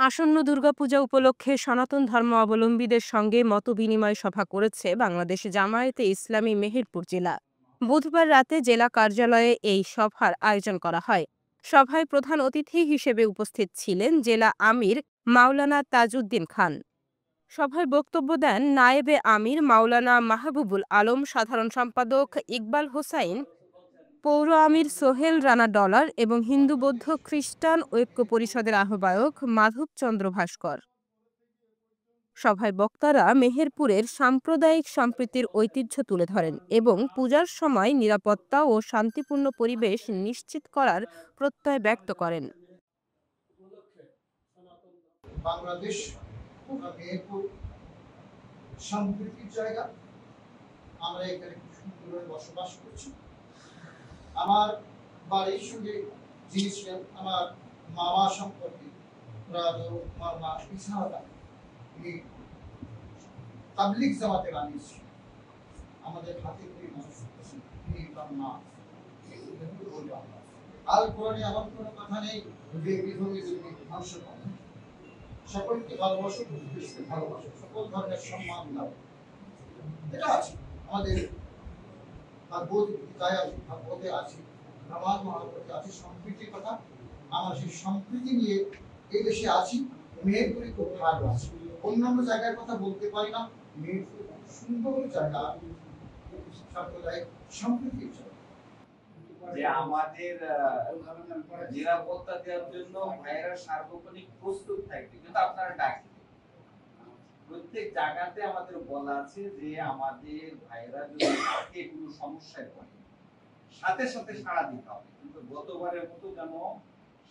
আসন্ন দুর্গাপূজা উপলক্ষে সনাতন ধর্মাবলম্বীদের সঙ্গে মতবিনিময় সভা করেছে বাংলাদেশ জামায়াতে ইসলামী মেহেরপুর জেলা। বুধবার রাতে জেলা কার্যালয়ে এই সভার আয়োজন করা হয়। সভায় প্রধান অতিথি হিসেবে উপস্থিত ছিলেন জেলা আমির মাওলানা তাজউদ্দিন খান। সভায় বক্তব্য দেন নায়েবে আমির মাওলানা মাহবুবুল আলম, সাধারণ সম্পাদক ইকবাল হোসাইন, পৌর আমির সোহেল রানা ডলার এবং হিন্দু বৌদ্ধ খ্রিস্টান ঐক্য পরিষদের আহ্বায়ক মাধবচন্দ্র ভাস্কর। সভায় বক্তারা মেহেরপুরের সাম্প্রদায়িক সম্প্রীতির ঐতিহ্য তুলে ধরেন এবং পূজার সময় নিরাপত্তা ও শান্তিপূর্ণ পরিবেশ নিশ্চিত করার প্রত্যয় ব্যক্ত করেন। বাংলাদেশ মেহেরপুর সম্প্রীতির জায়গা। আমরা এখানে খুব সুন্দরভাবে বসবাস করছি। আমার বাড়ির সঙ্গে যিনি ছিলেন আমার মামা সম্পর্কে মামা ইসাহাদা, উনি তাবলিগ জামাতের আমির ছিলেন। আমাদের হাতে করে মানুষ করতেছেন মা। আল কোরআনে এমন কোনো কথা নেই যে বিধর্মী ধ্বংস করে। সকলকে ভালোবাসো, ভালোবাসো, সকল ধরনের সম্মান দাও। এটা আছে আমাদের ভাগবতে আছে, রামায়ণ মহাভারতে আছে সম্প্রীতির কথা। আমরা সেই সম্প্রীতি নিয়ে এই দেশে আছি। মেহেরপুরে খুব ভালো আছে, অন্যান্য জায়গার কথা বলতে পারি না। মেহেরপুর সুন্দর জায়গা, সাম্প্রদায়িক সম্প্রীতির জায়গা। যে আমাদের নিরাপত্তা দেওয়ার জন্য ভাইয়েরা সার্বক্ষণিক প্রস্তুত থাকবে, কিন্তু আপনারা ডাকেন প্রত্যেক জায়গাতে আমাদের বলা আছে যে আমাদের ভাইয়েরা যদি থাকে কোনো সমস্যায় পড়ে সাথে সাথে সাড়া দিতে হবে। কিন্তু গতবারের মতো যেন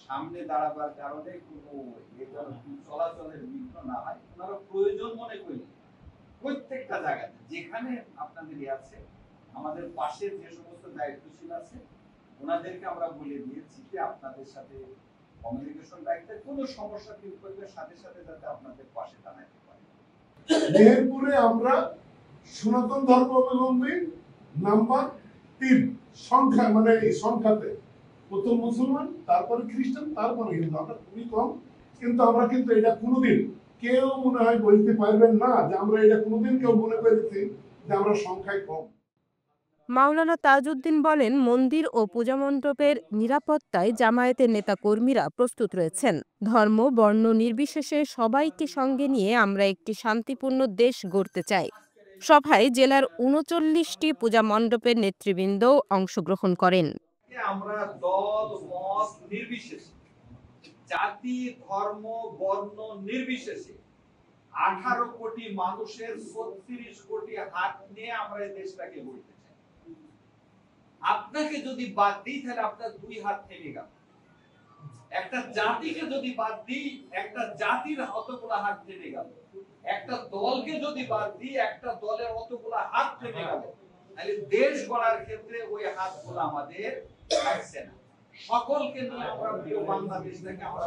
সামনে দাঁড়াবার কারণে কোনো চলাচলের বিঘ্ন না হয়। ওনারা প্রয়োজন মনে করলে প্রত্যেকটা জায়গাতে যেখানে আপনাদের আছে, আমাদের পাশের যে সমস্ত দায়িত্বশীল আছে ওনাদেরকে আমরা বলে দিয়েছি যে আপনাদের সাথে কমিউনিকেশন রাখতে, কোনো সমস্যা ফিল করলে সাথে সাথে যাতে আপনাদের পাশে দাঁড়াতে পারে। মেহেরপুরে আমরা সনাতন ধর্মাবলম্বী নাম্বার 3 সংখ্যা, মানে এই সংখ্যাতে প্রথম মুসলমান, তারপরে খ্রিস্টান, তারপরে হিন্দু। আমরা খুবই কম, কিন্তু আমরা কিন্তু এটা কোনোদিন কেউ মনে হয় বলতে পারবেন না যে আমরা এটা কোনোদিন কেউ মনে করেছি যে আমরা সংখ্যায় কম। মাওলানা তাজউদ্দিন বলেন, মন্দির ও পূজা মণ্ডপের নিরাপত্তায় জামায়াতের নেতাকর্মীরা প্রস্তুত রয়েছেন। ধর্ম বর্ণ নির্বিশেষে সবাইকে সঙ্গে নিয়ে আমরা একটি শান্তিপূর্ণ দেশ গড়তে চাই। সভায় জেলার ৩৯টি পূজা মণ্ডপের নেতৃবৃন্দ অংশগ্রহণ করেন। আমরা দল মত নির্বিশেষে, জাতি ধর্ম বর্ণ নির্বিশেষে 18 কোটি মানুষের 36 কোটি হাত নিয়ে আমরা এই দেশটাকে গড়তে চাই। আপনাকে যদি বাদ দিই তাহলে আপনার 2 হাত থেমে গেল। একটা জাতিকে যদি বাদ দিই, একটা জাতির অতগুলা হাত থেমে গেল। একটা দলকে যদি বাদ দিই, একটা দলের অতগুলা হাত থেমে গেল। তাহলে দেশ গড়ার ক্ষেত্রে ওই হাতগুলো আমাদের থাকছে না। সকলকে নিয়ে আমরা প্রিয় বাংলাদেশটাকে আমরা